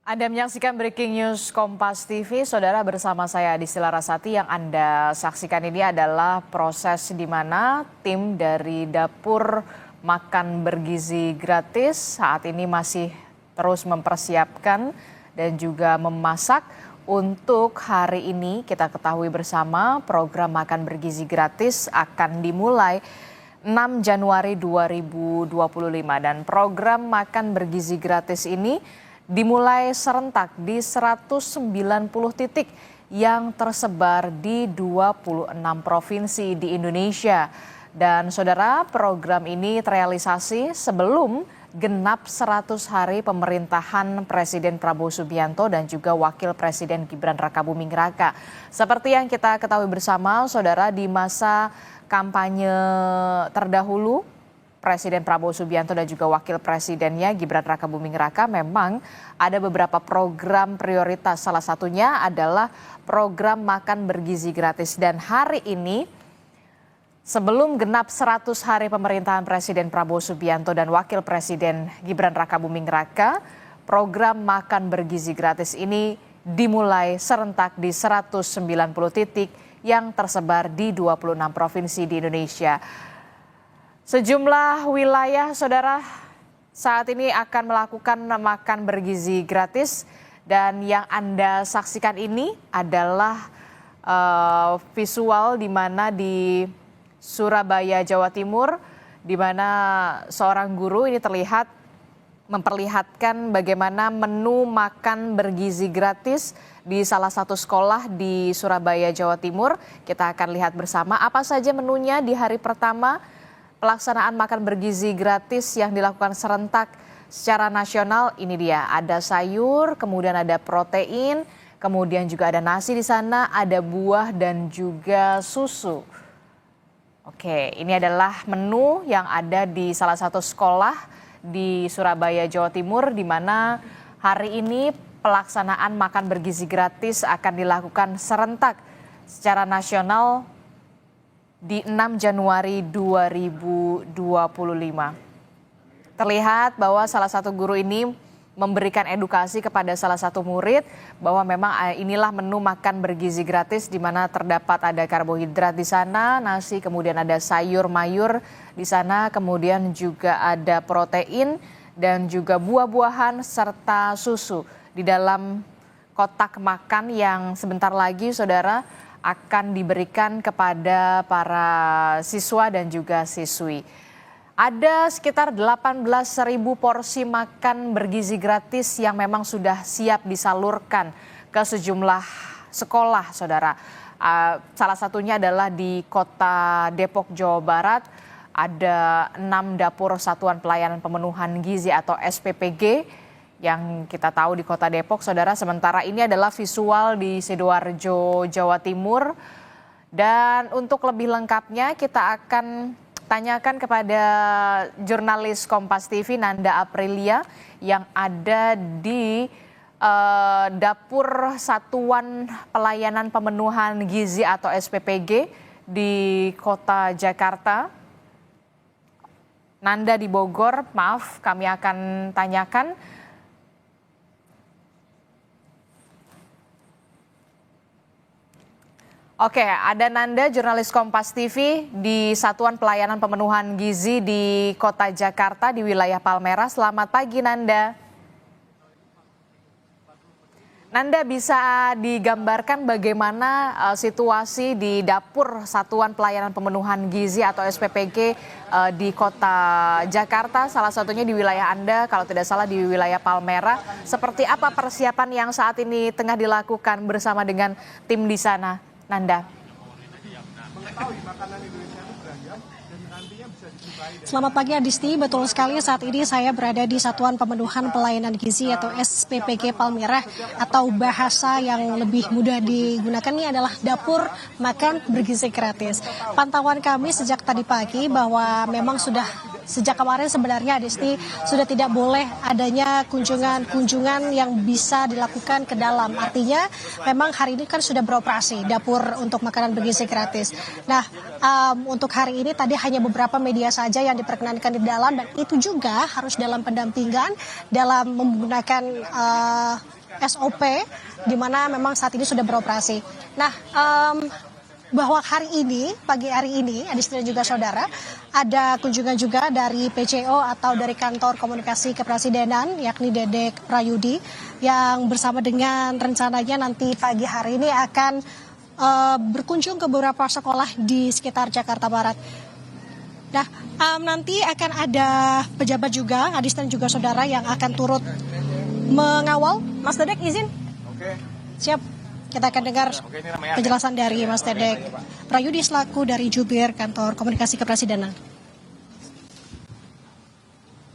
Anda menyaksikan Breaking News Kompas TV, Saudara, bersama saya Adisti Larasati. Yang Anda saksikan ini adalah proses di mana tim dari dapur makan bergizi gratis saat ini masih terus mempersiapkan dan juga memasak untuk hari ini. Kita ketahui bersama program makan bergizi gratis akan dimulai 6 Januari 2025 dan program makan bergizi gratis ini dimulai serentak di 190 titik yang tersebar di 26 provinsi di Indonesia. Dan saudara, program ini terrealisasi sebelum genap 100 hari pemerintahan Presiden Prabowo Subianto dan juga Wakil Presiden Gibran Rakabuming Raka. Seperti yang kita ketahui bersama, saudara, di masa kampanye terdahulu, Presiden Prabowo Subianto dan juga Wakil Presidennya Gibran Rakabuming Raka memang ada beberapa program prioritas. Salah satunya adalah program makan bergizi gratis. Dan hari ini sebelum genap 100 hari pemerintahan Presiden Prabowo Subianto dan Wakil Presiden Gibran Rakabuming Raka, program makan bergizi gratis ini dimulai serentak di 190 titik yang tersebar di 26 provinsi di Indonesia. Sejumlah wilayah, saudara, saat ini akan melakukan makan bergizi gratis, dan yang Anda saksikan ini adalah visual di mana di Surabaya, Jawa Timur, di mana seorang guru ini terlihat memperlihatkan bagaimana menu makan bergizi gratis di salah satu sekolah di Surabaya, Jawa Timur. Kita akan lihat bersama apa saja menunya di hari pertama pelaksanaan makan bergizi gratis yang dilakukan serentak secara nasional. Ini dia, ada sayur, kemudian ada protein, kemudian juga ada nasi di sana, ada buah dan juga susu. Oke, ini adalah menu yang ada di salah satu sekolah di Surabaya, Jawa Timur, di mana hari ini pelaksanaan makan bergizi gratis akan dilakukan serentak secara nasional di 6 Januari 2025. Terlihat bahwa salah satu guru ini memberikan edukasi kepada salah satu murid bahwa memang inilah menu makan bergizi gratis, di mana terdapat ada karbohidrat di sana, nasi, kemudian ada sayur mayur di sana, kemudian juga ada protein dan juga buah-buahan serta susu di dalam kotak makan yang sebentar lagi, saudara, akan diberikan kepada para siswa dan juga siswi. Ada sekitar 18.000 porsi makan bergizi gratis yang memang sudah siap disalurkan ke sejumlah sekolah, saudara. Salah satunya adalah di kota Depok, Jawa Barat. Ada 6 dapur satuan pelayanan pemenuhan gizi atau SPPG yang kita tahu di kota Depok, saudara. Sementara ini adalah visual di Sidoarjo, Jawa Timur. Dan untuk lebih lengkapnya kita akan tanyakan kepada jurnalis Kompas TV Nanda Aprilia yang ada di dapur satuan pelayanan pemenuhan gizi atau SPPG di kota Jakarta. Nanda di Bogor, maaf, kami akan tanyakan. Oke, ada Nanda, jurnalis Kompas TV di Satuan Pelayanan Pemenuhan Gizi di Kota Jakarta di wilayah Palmerah. Selamat pagi, Nanda. Nanda, bisa digambarkan bagaimana situasi di dapur Satuan Pelayanan Pemenuhan Gizi atau SPPG di Kota Jakarta, salah satunya di wilayah Anda, kalau tidak salah di wilayah Palmerah. Seperti apa persiapan yang saat ini tengah dilakukan bersama dengan tim di sana, Nanda? Selamat pagi Adisti, betul sekali saat ini saya berada di Satuan Pemenuhan Pelayanan Gizi atau SPPG Palmerah, atau bahasa yang lebih mudah digunakan ini adalah dapur makan bergizi gratis. Pantauan kami sejak tadi pagi bahwa memang sudah sejak kemarin sebenarnya Adisti sudah tidak boleh adanya kunjungan yang bisa dilakukan ke dalam. Artinya memang hari ini kan sudah beroperasi dapur untuk makanan bergizi gratis. Nah, untuk hari ini tadi hanya beberapa media saja yang diperkenankan di dalam, dan itu juga harus dalam pendampingan dalam menggunakan SOP di mana memang saat ini sudah beroperasi. Nah, bahwa pagi hari ini, Adisti dan juga saudara, ada kunjungan juga dari PCO atau dari Kantor Komunikasi Kepresidenan, yakni Dedek Prayudi, yang bersama dengan rencananya nanti pagi hari ini akan berkunjung ke beberapa sekolah di sekitar Jakarta Barat. Nah, nanti akan ada pejabat juga, Adisti dan juga saudara, yang akan turut mengawal. Mas Dedek, izin? Oke. Siap. Kita akan dengar penjelasan dari Mas Dedek Prayudi selaku dari Jubir Kantor Komunikasi Kepresidenan.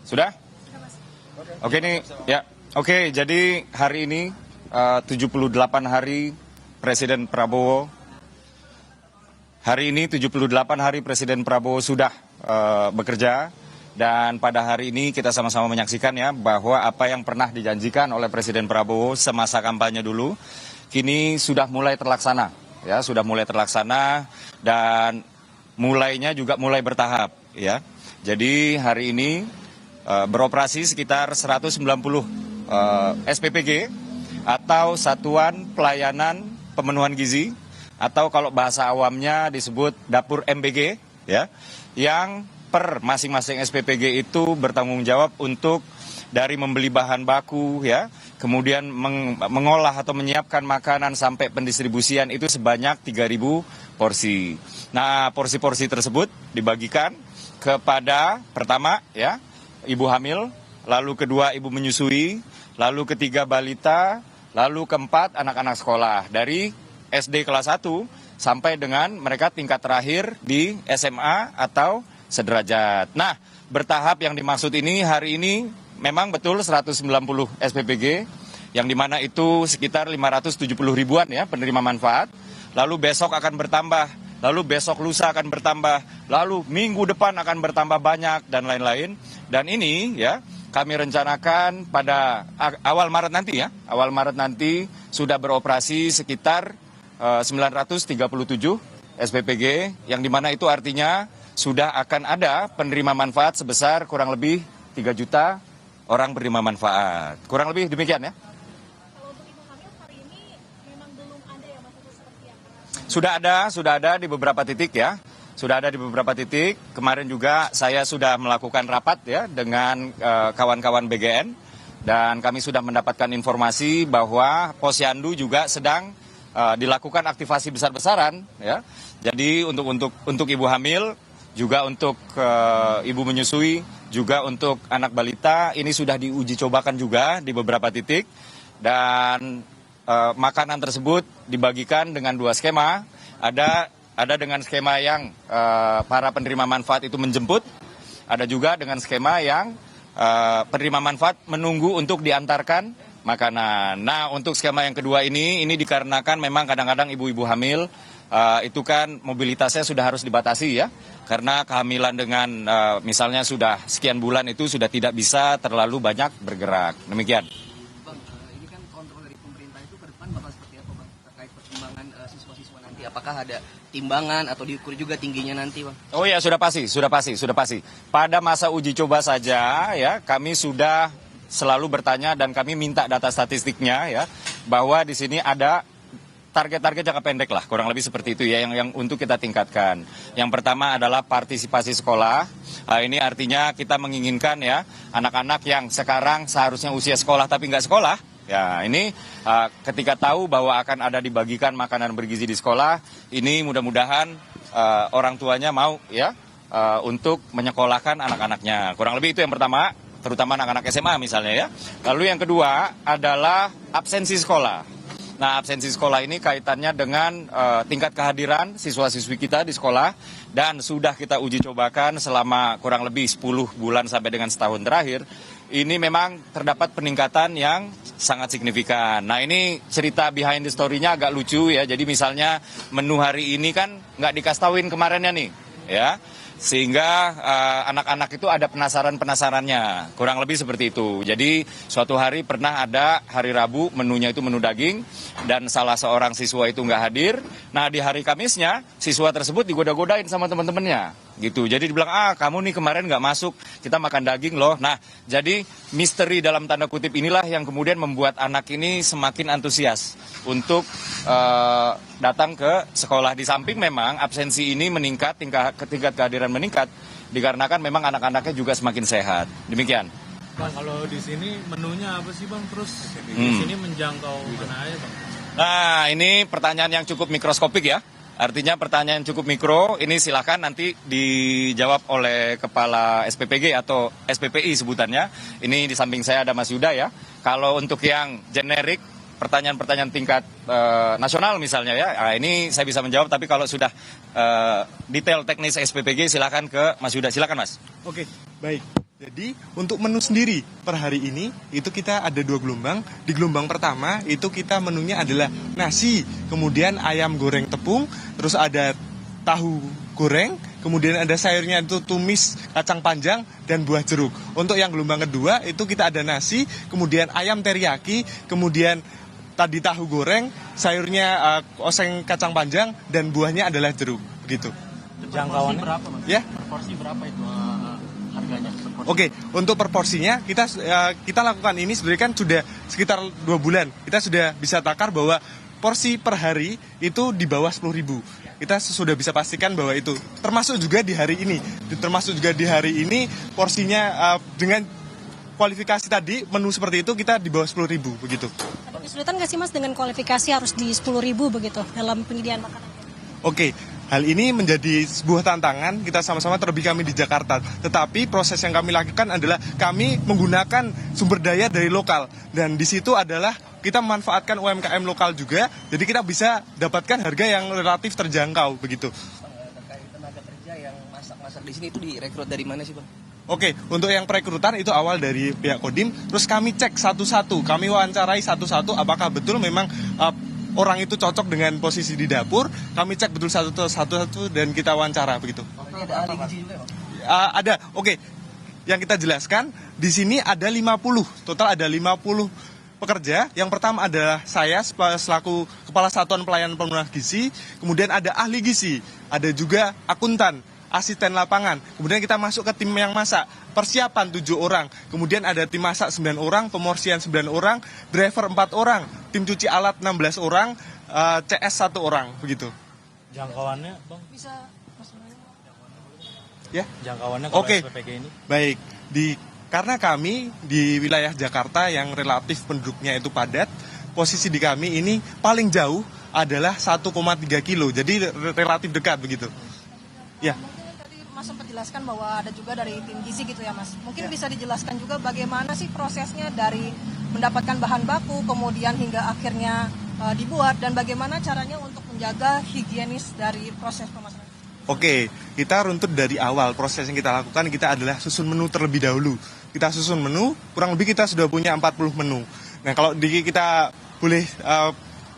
Sudah? Oke nih, ya. Oke, jadi hari ini 78 hari Presiden Prabowo. Hari ini 78 hari Presiden Prabowo sudah bekerja. Dan pada hari ini kita sama-sama menyaksikan ya bahwa apa yang pernah dijanjikan oleh Presiden Prabowo semasa kampanye dulu kini sudah mulai terlaksana, ya sudah mulai terlaksana dan mulainya juga mulai bertahap, ya. Jadi hari ini beroperasi sekitar 190 SPPG atau Satuan Pelayanan Pemenuhan Gizi atau kalau bahasa awamnya disebut dapur MBG, ya, yang per masing-masing SPPG itu bertanggung jawab untuk dari membeli bahan baku, ya, kemudian mengolah atau menyiapkan makanan sampai pendistribusian itu sebanyak 3.000 porsi. Nah, porsi-porsi tersebut dibagikan kepada pertama, ya, ibu hamil, lalu kedua ibu menyusui, lalu ketiga balita, lalu keempat anak-anak sekolah dari SD kelas 1 sampai dengan mereka tingkat terakhir di SMA atau sederajat. Nah, bertahap yang dimaksud ini hari ini memang betul 190 SPPG, yang dimana itu sekitar 570 ribuan ya penerima manfaat. Lalu besok akan bertambah, lalu besok lusa akan bertambah, lalu minggu depan akan bertambah banyak dan lain-lain. Dan ini ya kami rencanakan pada awal Maret nanti ya, awal Maret nanti sudah beroperasi sekitar 937 SPPG, yang dimana itu artinya sudah akan ada penerima manfaat sebesar kurang lebih 3 juta orang penerima manfaat. Kurang lebih demikian ya. Kalau untuk ibu hamil hari ini memang belum ada ya Mas, seperti apa? Sudah ada di beberapa titik ya. Sudah ada di beberapa titik. Kemarin juga saya sudah melakukan rapat ya dengan kawan-kawan BGN dan kami sudah mendapatkan informasi bahwa Posyandu juga sedang dilakukan aktivasi besar-besaran ya. Jadi untuk ibu hamil, juga untuk ibu menyusui, juga untuk anak balita ini sudah diuji cobakan juga di beberapa titik, dan makanan tersebut dibagikan dengan 2 skema. Ada dengan skema yang para penerima manfaat itu menjemput, ada juga dengan skema yang penerima manfaat menunggu untuk diantarkan makanan. Nah, untuk skema yang kedua ini dikarenakan memang kadang-kadang ibu-ibu hamil itu kan mobilitasnya sudah harus dibatasi ya, karena kehamilan dengan misalnya sudah sekian bulan itu sudah tidak bisa terlalu banyak bergerak. Demikian. Bang, ini kan kontrol dari pemerintah itu ke depan bakal seperti apa Bang, terkait pertimbangan siswa-siswa nanti? Apakah ada timbangan atau diukur juga tingginya nanti Bang? Oh ya, sudah pasti. Pada masa uji coba saja ya, kami sudah selalu bertanya dan kami minta data statistiknya ya, bahwa di sini ada target-target jangka pendek lah, kurang lebih seperti itu ya, yang untuk kita tingkatkan. Yang pertama adalah partisipasi sekolah. Ini artinya kita menginginkan ya, anak-anak yang sekarang seharusnya usia sekolah tapi nggak sekolah, ya ini ketika tahu bahwa akan ada dibagikan makanan bergizi di sekolah, ini mudah-mudahan orang tuanya mau ya untuk menyekolahkan anak-anaknya. Kurang lebih itu yang pertama, terutama anak-anak SMA misalnya ya. Lalu yang kedua adalah absensi sekolah. Nah, absensi sekolah ini kaitannya dengan tingkat kehadiran siswa-siswi kita di sekolah, dan sudah kita uji cobakan selama kurang lebih 10 bulan sampai dengan setahun terakhir. Ini memang terdapat peningkatan yang sangat signifikan. Nah, ini cerita behind the story-nya agak lucu ya. Jadi misalnya menu hari ini kan nggak dikasih tauin kemarinnya nih ya. Sehingga anak-anak itu ada penasarannya, kurang lebih seperti itu. Jadi suatu hari pernah ada hari Rabu menunya itu menu daging dan salah seorang siswa itu nggak hadir. Nah di hari Kamisnya siswa tersebut digoda-godain sama teman-temannya gitu. Jadi dibilang kamu nih kemarin nggak masuk, kita makan daging loh. Nah jadi misteri dalam tanda kutip inilah yang kemudian membuat anak ini semakin antusias untuk datang ke sekolah. Di samping memang absensi ini meningkat, tingkat kehadiran meningkat dikarenakan memang anak-anaknya juga semakin sehat. Demikian. Bang, kalau di sini menunya apa sih Bang? Terus di sini menjangkau mana aja Bang? Nah, ini pertanyaan yang cukup mikroskopik ya. Artinya pertanyaan cukup mikro, ini silakan nanti dijawab oleh Kepala SPPG atau SPPI sebutannya. Ini di samping saya ada Mas Yuda ya. Kalau untuk yang generik, pertanyaan-pertanyaan tingkat nasional misalnya ya, nah, ini saya bisa menjawab, tapi kalau sudah detail teknis SPPG silakan ke Mas Yuda. Silakan Mas. Oke, baik. Jadi untuk menu sendiri per hari ini itu kita ada 2 gelombang. Di gelombang pertama itu kita menunya adalah nasi, kemudian ayam goreng tepung, terus ada tahu goreng, kemudian ada sayurnya itu tumis kacang panjang dan buah jeruk. Untuk yang gelombang kedua itu kita ada nasi, kemudian ayam teriyaki, kemudian tadi tahu goreng, sayurnya oseng kacang panjang dan buahnya adalah jeruk, begitu. Jangkauannya berapa Mas? Ya. Per porsi berapa itu harganya? Oke, untuk per porsinya kita lakukan ini sebenarnya kan sudah sekitar 2 bulan. Kita sudah bisa takar bahwa porsi per hari itu di bawah 10.000. Kita sudah bisa pastikan bahwa itu termasuk juga di hari ini. Termasuk juga di hari ini porsinya dengan kualifikasi tadi menu seperti itu kita di bawah 10.000 begitu. Ada kesulitan nggak sih Mas dengan kualifikasi harus di 10.000 begitu dalam penyediaan makanan? Oke, hal ini menjadi sebuah tantangan kita sama-sama, terlebih kami di Jakarta. Tetapi proses yang kami lakukan adalah kami menggunakan sumber daya dari lokal. Dan di situ adalah kita memanfaatkan UMKM lokal juga, jadi kita bisa dapatkan harga yang relatif terjangkau begitu. Terkait tenaga kerja yang masak-masak di sini itu direkrut dari mana sih Bang? Oke, untuk yang perekrutan itu awal dari pihak Kodim, terus kami cek satu-satu, kami wawancarai satu-satu apakah betul memang orang itu cocok dengan posisi di dapur, kami cek betul satu-satu dan kita wawancara begitu. Ini ada ahli gizi juga Bang? Ada, oke. Yang kita jelaskan, di sini ada 50, total ada 50 pekerja. Yang pertama adalah saya selaku Kepala Satuan Pelayanan Pemenuhan Gizi, kemudian ada ahli gizi, ada juga akuntan, asisten lapangan. Kemudian kita masuk ke tim yang masak, persiapan 7 orang. Kemudian ada tim masak 9 orang, pemorsian 9 orang, driver 4 orang, tim cuci alat 16 orang, CS 1 orang, begitu. Jangkauannya Bang? Bisa Ya. Jangkauannya kalau Oke. SPPG ini? Baik, karena kami di wilayah Jakarta yang relatif penduduknya itu padat, posisi di kami ini paling jauh adalah 1,3 kilo, jadi relatif dekat begitu. Ya. Mungkin tadi Mas sempat jelaskan bahwa ada juga dari tim gizi gitu ya Mas. Mungkin bisa dijelaskan juga bagaimana sih prosesnya dari mendapatkan bahan baku kemudian hingga akhirnya dibuat dan bagaimana caranya untuk menjaga higienis dari proses pemasaran. Oke, kita runtut dari awal. Proses yang kita lakukan kita adalah susun menu terlebih dahulu. Kita susun menu, kurang lebih kita sudah punya 40 menu. Nah, kalau kita boleh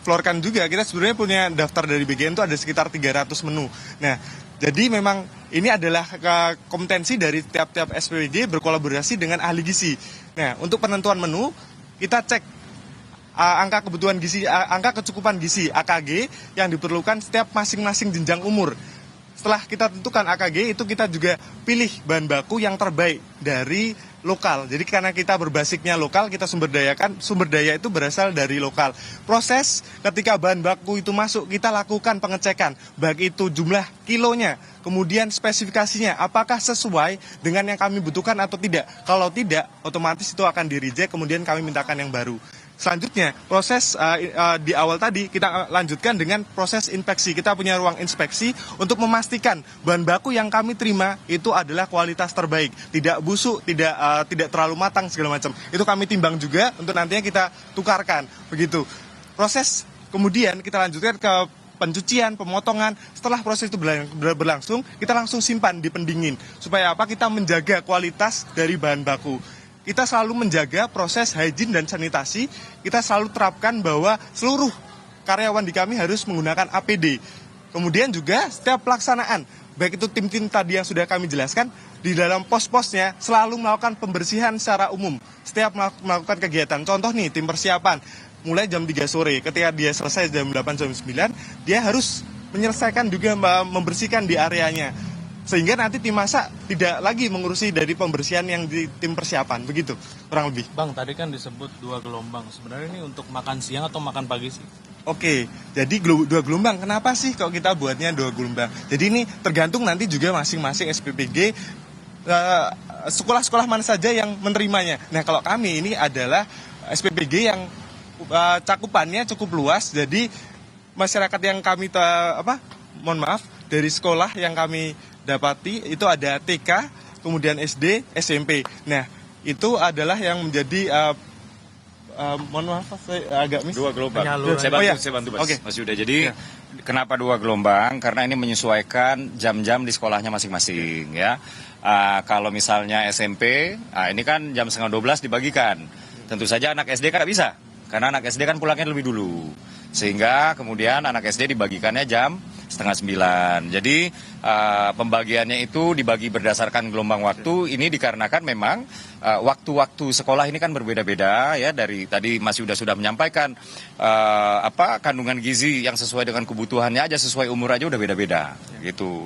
florkan juga, kita sebenarnya punya daftar dari BGN itu ada sekitar 300 menu. Nah, jadi memang ini adalah kompetensi dari tiap-tiap SPPG berkolaborasi dengan ahli gizi. Nah, untuk penentuan menu, kita cek angka kebutuhan gizi, angka kecukupan gizi AKG yang diperlukan setiap masing-masing jenjang umur. Setelah kita tentukan AKG itu kita juga pilih bahan baku yang terbaik dari lokal. Jadi karena kita berbasisnya lokal, kita sumber daya itu berasal dari lokal. Proses ketika bahan baku itu masuk, kita lakukan pengecekan, baik itu jumlah kilonya, kemudian spesifikasinya, apakah sesuai dengan yang kami butuhkan atau tidak. Kalau tidak, otomatis itu akan di-reject, kemudian kami mintakan yang baru. Selanjutnya, proses di awal tadi kita lanjutkan dengan proses inspeksi. Kita punya ruang inspeksi untuk memastikan bahan baku yang kami terima itu adalah kualitas terbaik, tidak busuk, tidak terlalu matang segala macam. Itu kami timbang juga untuk nantinya kita tukarkan, begitu. Proses kemudian kita lanjutkan ke pencucian, pemotongan. Setelah proses itu berlangsung, kita langsung simpan di pendingin. Supaya apa? Kita menjaga kualitas dari bahan baku. Kita selalu menjaga proses hygiene dan sanitasi. Kita selalu terapkan bahwa seluruh karyawan di kami harus menggunakan APD. Kemudian juga setiap pelaksanaan baik itu tim-tim tadi yang sudah kami jelaskan, di dalam pos-posnya selalu melakukan pembersihan secara umum setiap melakukan kegiatan. Contoh nih, tim persiapan mulai jam 3 sore, ketika dia selesai jam 8, jam 9, dia harus menyelesaikan juga membersihkan di areanya. Sehingga nanti tim masak tidak lagi mengurusi dari pembersihan yang di tim persiapan, begitu kurang lebih. Bang, tadi kan disebut 2 gelombang. Sebenarnya ini untuk makan siang atau makan pagi sih? Oke, jadi 2 gelombang. Kenapa sih kok kita buatnya 2 gelombang? Jadi ini tergantung nanti juga masing-masing SPPG, sekolah-sekolah mana saja yang menerimanya. Nah, kalau kami ini adalah SPPG yang cakupannya cukup luas, jadi masyarakat yang kami dari sekolah yang kami dapati itu ada TK, kemudian SD, SMP. Nah, itu adalah yang menjadi mohon maaf, saya agak miss. 2 gelombang. Penyaluran. Saya bantu Mas. Oke. Mas Yuda. Jadi kenapa 2 gelombang? Karena ini menyesuaikan jam-jam di sekolahnya masing-masing ya. Kalau misalnya SMP, ini kan jam setengah 12 dibagikan. Tentu saja anak SD kan nggak bisa. Karena anak SD kan pulangnya lebih dulu. Sehingga kemudian anak SD dibagikannya jam setengah 9. Jadi pembagiannya itu dibagi berdasarkan gelombang waktu. Ini dikarenakan memang waktu-waktu sekolah ini kan berbeda-beda ya. Dari tadi Mas Yuda sudah menyampaikan kandungan gizi yang sesuai dengan kebutuhannya aja, sesuai umur aja udah beda-beda gitu.